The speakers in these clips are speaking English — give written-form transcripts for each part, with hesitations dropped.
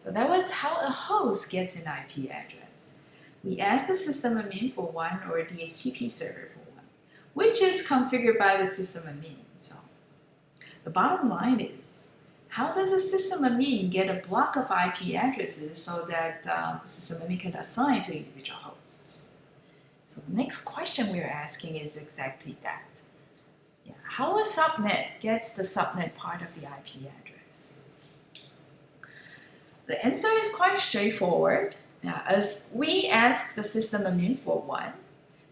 So that was how a host gets an IP address. We ask the system admin for 1 or the HTTP server for 1, which is configured by the system admin. So the bottom line is, how does a system admin get a block of IP addresses so that the system admin can assign to individual hosts? So the next question we're asking is exactly that. Yeah, how a subnet gets the subnet part of the IP address? The answer is quite straightforward. As we ask the system admin for 1,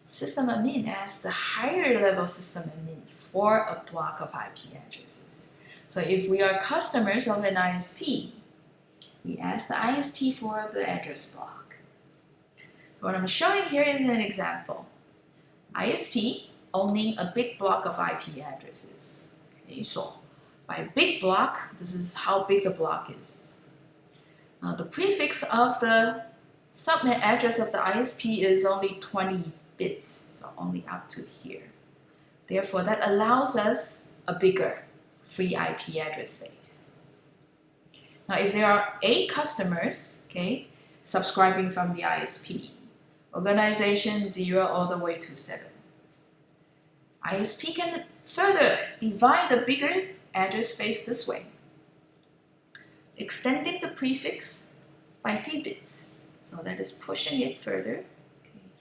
system admin asks the higher level system admin for a block of IP addresses. So if we are customers of an ISP, we ask the ISP for the address block. So what I'm showing here is an example. ISP owning a big block of IP addresses. Okay, so by big block, this is how big a block is. Now the prefix of the subnet address of the ISP is only 20 bits, so only up to here. Therefore, that allows us a bigger free IP address space. Now, if there are 8 customers, okay, subscribing from the ISP, organization 0 all the way to 7, ISP can further divide the bigger address space this way, extending the prefix by 3 bits. So that is pushing it further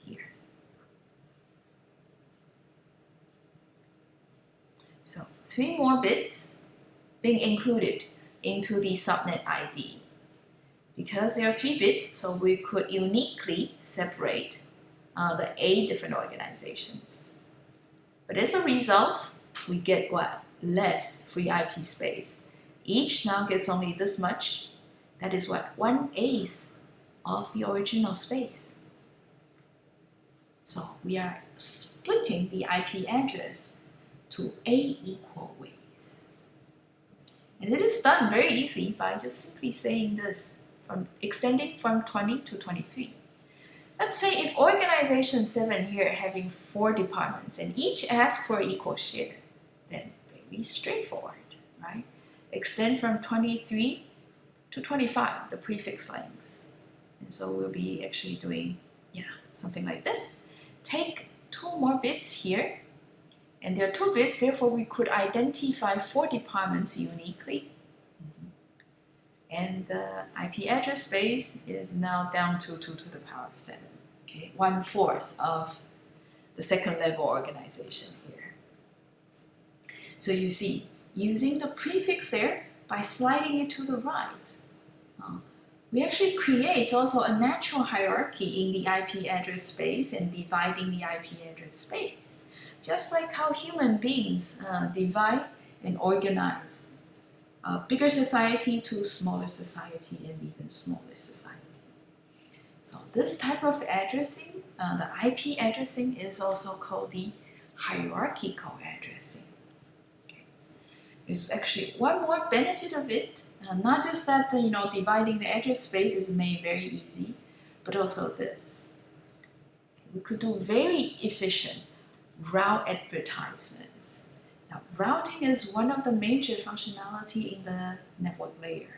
here. So 3 more bits being included into the subnet ID. Because there are 3 bits, so we could uniquely separate the 8 different organizations. But as a result, we get what? Less free IP space. Each now gets only this much. That is what? 1/8 of the original space. So we are splitting the IP address to 8 equal ways. And it is done very easy by just simply saying this, extending from 20 to 23. Let's say if organization 7 here having 4 departments and each asks for equal share, then very straightforward, right? Extend from 23 to 25, the prefix lengths. And so we'll be actually doing, something like this. Take 2 more bits here, and there are 2 bits, therefore we could identify 4 departments uniquely. And the IP address space is now down to 2 to the power of 7, okay? 1/4 of the second level organization here. So you see, using the prefix there, by sliding it to the right, we actually create also a natural hierarchy in the IP address space and dividing the IP address space. Just like how human beings divide and organize bigger society to smaller society and even smaller society. So this type of addressing, the IP addressing, is also called the hierarchical addressing. There's actually one more benefit of it, not just that dividing the address space is made very easy, but also this. We could do very efficient route advertisements. Now, routing is one of the major functionality in the network layer.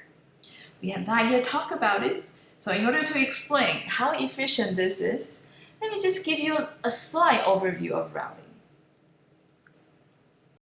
We have not yet talked about it, so in order to explain how efficient this is, let me just give you a slight overview of routing.